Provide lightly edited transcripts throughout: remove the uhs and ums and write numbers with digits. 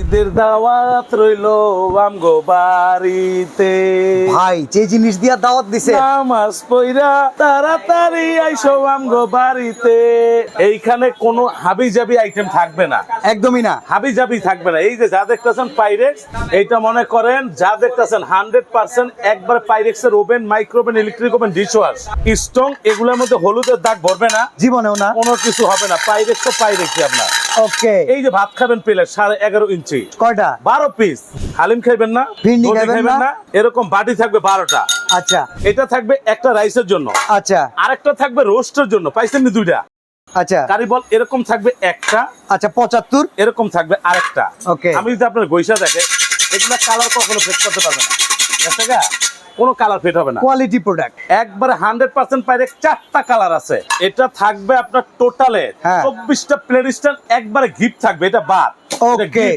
ঈদের দাওয়াত রইলো আমগো বাড়িতে। ভাই যে জিনিস দিয়া দাওয়াত দিছে নামাজ পইরা তাড়াতাড়ি আইসো আমগো বাড়িতে। এইখানে কোনো হাবিজাবি আইটেম থাকবে না, একদমই না। হাবিজাবি থাকবে না। এই যে যা দেখতেছেন পাইরেক্স, এইটা মনে করেন যা দেখতেছেন 100% একবার পাইরেক্সের oven, microwave oven, electric oven, dish wash strong. এগুলোর মধ্যে হলুদের দাগ ভরবে না, জীবনেও না, কোনো কিছু হবে না। পাইরেক্স তো পাইরেক্সই আপনার। ওকে। এই যে ভাত খাবেন প্লেট 11.5 ইঞ্চি, কয়টা? 12 পিস। হালিম খাইবেন না, ভিন্ডি রুটি খাইবেন না। এরকম বাটি থাকবে 12টা। আচ্ছা এটা থাকবে একটা রাইসের জন্য, আচ্ছা আরেকটা থাকবে রোস্টের জন্য। পাইছেন নি দুইটা। আচ্ছা কারি বল এরকম থাকবে একটা, আচ্ছা 75 এরকম থাকবে আরেকটা। ওকে। আমি যদি আপনার গৈসা দেখে, এগুলা কালার কখনো ফেট করতে পারবে না, ঠিক আছে? কোনো কালার ফেট হবে না, কোয়ালিটি প্রোডাক্ট। একবারে 100% পাইরে 4টা কালার আছে। এটা থাকবে আপনার টোটালে 24টা প্লেট স্ট্যান্ড, একবারে গিফট থাকবে। এটা বাদ। ওকে।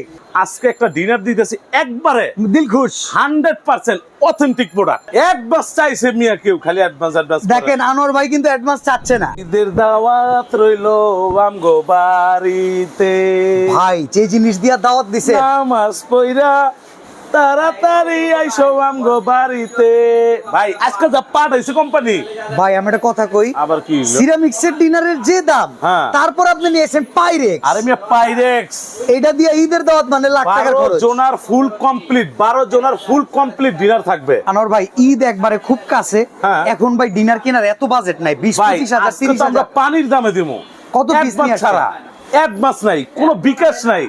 আজকে একটা ডিনার দিতেছি, একবারে দিল খুশ, 100% অথেন্টিক প্রোডাক্ট। অ্যাডভান্স চাইছে মিয়া কেউ, খালি অ্যাডভান্স। দেখেন আনোয়ার ভাই কিন্তু অ্যাডভান্স চাচ্ছে না। ঈদের দাওয়াত রইলো আমগো বাড়িতে। ভাই যে জিনিস দিয়া দাওয়াত দিছে নামাজ পইরা তাড়াতাড়ি আইসো আমগো বাড়িতে। ভাই আজকে যা পাঠাইছে কোম্পানি। ভাই আমি একটা কথা কই, আবার কি সিরামিক্সের ডিনারের যে দাম, হ্যাঁ, তারপর আপনি নিয়েছেন পাইরেক্স। আরে মিয়া পাইরেক্স, এটা দিয়ে ঈদের দাওয়াত মানে লাখ টাকার 12 খরচ। জনার ফুল কমপ্লিট, 12 জনার ফুল কমপ্লিট ডিনার থাকবে। আনোয়ার ভাই ঈদ একবারে খুব কাছে, হ্যাঁ। এখন ভাই ডিনার কেনার এত বাজেট নাই। 20-25 হাজার, আজকে 30 তো আমরা হাজার। পানির দামে দিমু। কত পিস নিয়ে আসছেন? ছাড়া অ্যাডভান্স নাই, কোনো বিকাশ নাই।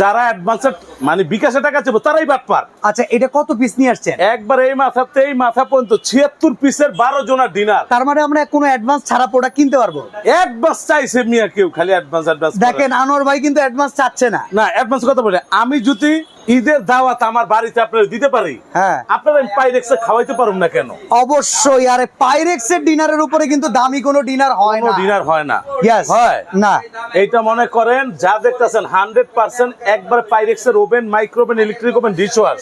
যারা অ্যাডভান্স মানে বিকাশে টাকা চাইবো তারাই বাটপার। আচ্ছা এটা কত পিস নিয়ে আসছেন? একবার এই মাথাতে এই মাথা পর্যন্ত 76 পিসের 12 জনের ডিনার। তার মানে আমরা কোনো অ্যাডভান্স ছাড়া প্রোডাক্ট কিনতে পারবো? অ্যাডভান্স চাইছে মিয়া কেউ, খালি অ্যাডভান্স। দেখেন আনোয়ার ভাই কিন্তু অ্যাডভান্স চাচ্ছে না। না, অ্যাডভান্স কথা বলে আমি যদি ঈদের দাওয়াত আমার বাড়িতে আপনারা দিতে পারি, হ্যাঁ, আপনারা পাইরেক্সে খাওয়াইতে পারুন না কেন? অবশ্যই। আরে পাইরেক্সের ডিনারের উপরে কিন্তু দামি কোনো ডিনার হয় কোনো না। ডিনার হয় না। Yes, হয় না। এইটা মনে করেন যা দেখতেছেন 100% একবার পাইরেক্সের oven, microwave oven, electric oven, dish wash.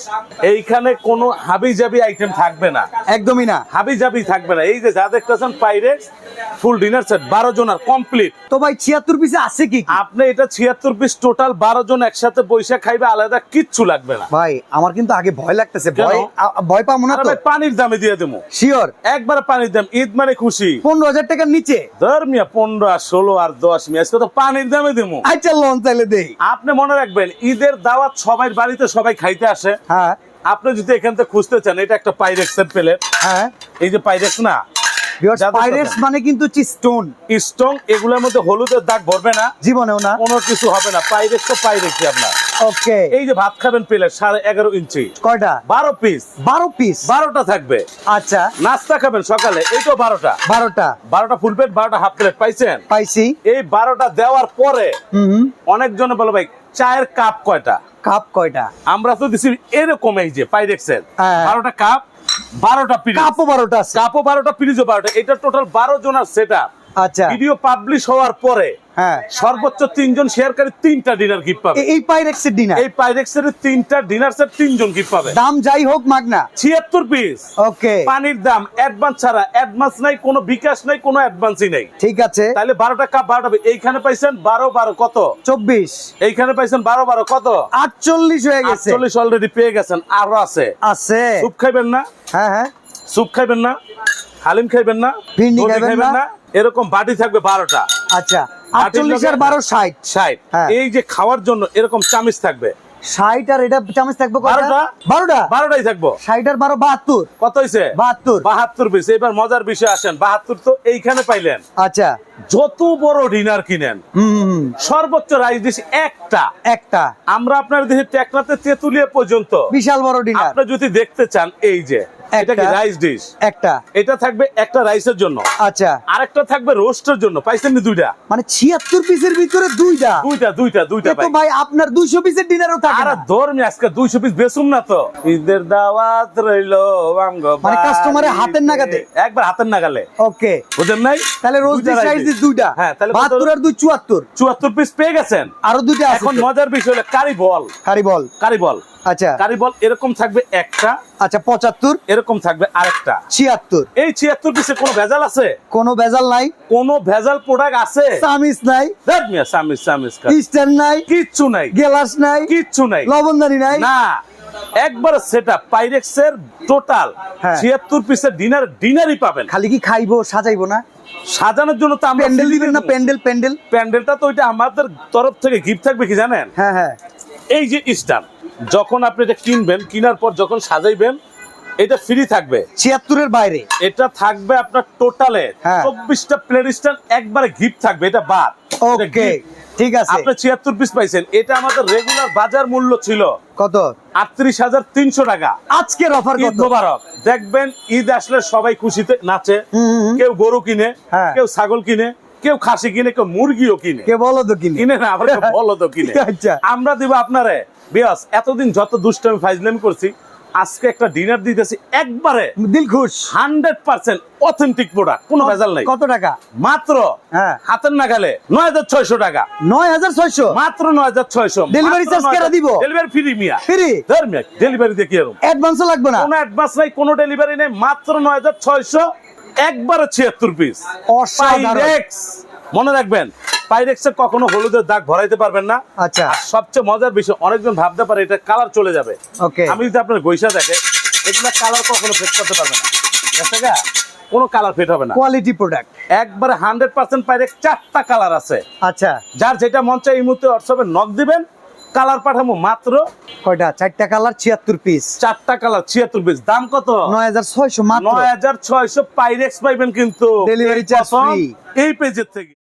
এইখানে কোনো হাবিজাবি আইটেম থাকবে না, একদমই না। হাবিজাবি থাকবে না। এই যে যা দেখতেছেন পাইরেক্স ফুল ডিনার সেট 12 জনের কমপ্লিট। তো ভাই 76 পিসে আছে কি? আপনি এটা 76 পিস টোটাল 12 জন একসাথে বৈশা খাইবে, আলাদা কিচ্ছু লাগবে না। ভাই আমার কিন্তু আগে ভয় লাগতেছে। কেন? ভয় পাবো না আরে তো? ভাই পানির দামে দিয়ে দেবো, শিওর। একবারে পানির দাম। ঈদ মানে খুশি। 15,000 টাকার নিচে ধর মিয়া 15 আর 16 আর 10 মিয়া, আজকে তো পানির দামে দেবো। আচ্ছা লোন চাইলে দেই। আপনি মনে রাখবেন ঈদের দাওয়াত সবাই বাড়িতে সবাই খাইতে আসে। হ্যাঁ আপনি যদি এখান থেকে খুঁজতে চান, এটা একটা পাইরেক্সের প্লেট। হ্যাঁ, এই যে পাইরেক্স না, পাইরেক্স মানে কিন্তু স্টোন স্ট্রং। এগুলোর মধ্যে হলুদের দাগ ভরবে না, জীবনেও না, কোনো কিছু হবে না। পাইরেক্স তো পাইরেক্সই আপনার। ওকে। এই যে ভাত খাবেন প্লেট 11.5 ইঞ্চি, কয়টা? 12 পিস। 12 পিস, 12টা থাকবে। আচ্ছা নাস্তা খাবেন সকালে, এইটাও 12টা। 12টা ফুল প্লেট, 12টা হাফ প্লেট। পাইছেন? পাইছি। এই 12টা দেওয়ার পরে অনেকজনে বলে ভাই চায়ের কাপ কয়টা? কাপ কয়টা? আমরা তো দিছি এরকম, এই যে পাইরেক্সের হ্যাঁ। 12টা কাপ, 12টা পিরিচ। কাপও 12টা আছে। কাপও 12টা, পিরিচও 12টা। এটা টোটাল 12 জনের সেটআপ। আচ্ছা ভিডিও পাবলিশ হওয়ার পরে হ্যাঁ, সর্বোচ্চ 3 জন শেয়ারকারী 3টা ডিনার গিফট পাবে। এই পাইরেক্সের ডিনার, এই পাইরেক্সের 3টা ডিনার সেট 3 জন গিফট পাবে। দাম যাই হোক মাগনা। 76 পিস। ওকে। পানির দাম, অ্যাডভান্স ছাড়া। অ্যাডভান্স নাই, কোনো বিকাশ নাই, কোনো অ্যাডভান্সই নাই। ঠিক আছে। তাহলে 12টা কাপ 12টা। এইখানে পাইছেন 12 কত? 24। এইখানে পাইছেন 12 কত? 48 হয়ে গেছে। 48 অলরেডি পেয়ে গেছেন। আরো আছে। আছে। স্যুপ খাইবেন না? হ্যাঁ হ্যাঁ। স্যুপ খাইবেন না? হালিম খাইবেন না? ভিন্ডি রুটি খাইবেন না? এরকম বাটি থাকবে 12টা। আচ্ছা 48 আর 12 60। 60। হ্যাঁ। এই যে খাওয়ার জন্য এরকম চামচ থাকবে 60 আর এটা চামচ থাকবে কয়টা? 12টা। 12টা। 12টাই থাকবো। 60 আর 12 72। কত হইছে? 72 পিস। এবার মজার বিষয় আসেন, 72 তো এইখানে পাইলেন। আচ্ছা যত বড় ডিনার কিনেন, সর্বোচ্চ রাইস ডিশ একটা। আমরা আপনার দেশে টেকনাতে তেতুলিয়া পর্যন্ত বিশাল বড় ডিনার। আপনি যদি দেখতে চান, এই যে এটা কি রাইস ডিশ একটা, এটা থাকবে একটা রাইসের জন্য। আচ্ছা আরেকটা থাকবে রোস্টের জন্য। পাইছেন নি দুইটা? মানে 76 পিসের ভিতরে দুইটা। দুইটা তো ভাই আপনার 200 পিসের ডিনারও থাকে আরে না। ধর্মী আজকে 200 পিস বেচুম না তো। ঈদের দাওয়াত রইলো আমগো মানে কাস্টমারের হাতের নাগালে, একবার হাতের নাগালে। ওকে বুঝেন নাই? তাহলে রোজ দুইটা সাইজ rice dish। দুইটা। হ্যাঁ, তাহলে 72 আর 2 74। 74 পিস পেয়ে গেছেন। আরো দুইটা আছে। এখন মজার বিষয় হলো কারি বল। কারি বল। কারি বল আচ্ছা এরকম থাকবে একটা, আচ্ছা 75, এরকম থাকবে আরেকটা। 76, এই 76 পিসে কোনো ভেজাল আছে? কোনো ভেজাল নাই, কোনো ভেজাল প্রোডাক্ট আছে? সামিস নাই, দেখ মিয়া, সামিস স্ট্যান্ড নাই, কিচ্ছু নাই, গ্লাস নাই, কিচ্ছু নাই, লবণদানি নাই। না। একবার সেটআপ পাইরেক্সের টোটাল হ্যাঁ। 76 পিসের ডিনারই পাবেন। খালি কি খাইবো, সাজাইবো না? সাজানোর জন্য তো আমরা প্যান্ডেল free দিবেন না? দেবো। প্যান্ডেল। প্যান্ডেলটা তো ওইটা আমাদের তরফ থেকে গিফট থাকবে, কি জানেন? হ্যাঁ হ্যাঁ। এই যে স্ট্যান্ড, যখন আপনি এটা কিনবেন, কেনার পর যখন সাজাইবেন, এটা ফ্রি থাকবে। 76 এর বাইরে এটা থাকবে আপনার টোটালে হ্যাঁ। 24টা প্লেট স্ট্যান্ড একবারে গিফট থাকবে, এটা বাদ। এটা ওকে, gift। ঠিক আছে। আপনি 76 পিস পাইছেন, এটা আমাদের রেগুলার বাজার মূল্য ছিল কত? 38,300 টাকা। আজকের অফার ঈদ কত? মোবারক। দেখবেন ঈদ আসলে সবাই খুশিতে নাচে, কেউ গরু কিনে, হ্যাঁ। কেউ ছাগল কিনে, কেউ খাসি কিনে, কেউ মুরগিও কিনে। কে বলো তো কিনে? কিনে না, আবার কেউ বলদ কিনে। আচ্ছা। আমরা দিব আপনারে বিয়াস, এতদিন যত দুষ্টামি ফাইজলামি করছি, আজকে একটা ডিনার দিতেছি একবারে দিল খুশ। 100% অথেন্টিক প্রোডাক্ট, কোনো ভেজাল নাই। কত টাকা? মাত্র হ্যাঁ। হাতের নাগালে 9,600 টাকা। 9600 মাত্র 9,600। Delivery charge কেরা দিব? ডেলিভারি ফ্রি মিয়া। ফ্রি? ধর মিয়া, ডেলিভারি দিয়ে কি এরকম? অ্যাডভান্সও লাগবে না? কোনো অ্যাডভান্স নাই, কোনো ডেলিভারি নেই, মাত্র 9,600, একবারে 76 পিস। অসাধারণ। পাইরেক্স, মনে রাখবেন, পাইরেক্সে কখনো হলুদের দাগ ভরাইতে পারবেন না। আচ্ছা। আর সবচেয়ে মজার বিষয়, অনেকজন ভাবতে পারে এটা কালার চলে যাবে। ওকে। আমি যদি আপনার গৈসা দেখে, এগুলা কালার কখনো ফেড করতে পারবে না। দেখছে গা? কোনো কালার ফেড হবে না। Quality product. একবারে 100% পাইরেক্স, 4টা কালার আছে। আচ্ছা। যার যেটা মন চায় এই মুহূর্তে হোয়াটসঅ্যাপে নক দিবেন, কালার পাঠাবো মাত্র কয়টা? 4টা কালার, 76 পিস। 4টা কালার, 76 পিস। দাম কত? 9600 মাত্র। 9,600 পাইরেক্স পাইবেন কিন্তু Delivery charge free। এই পেজের থেকে।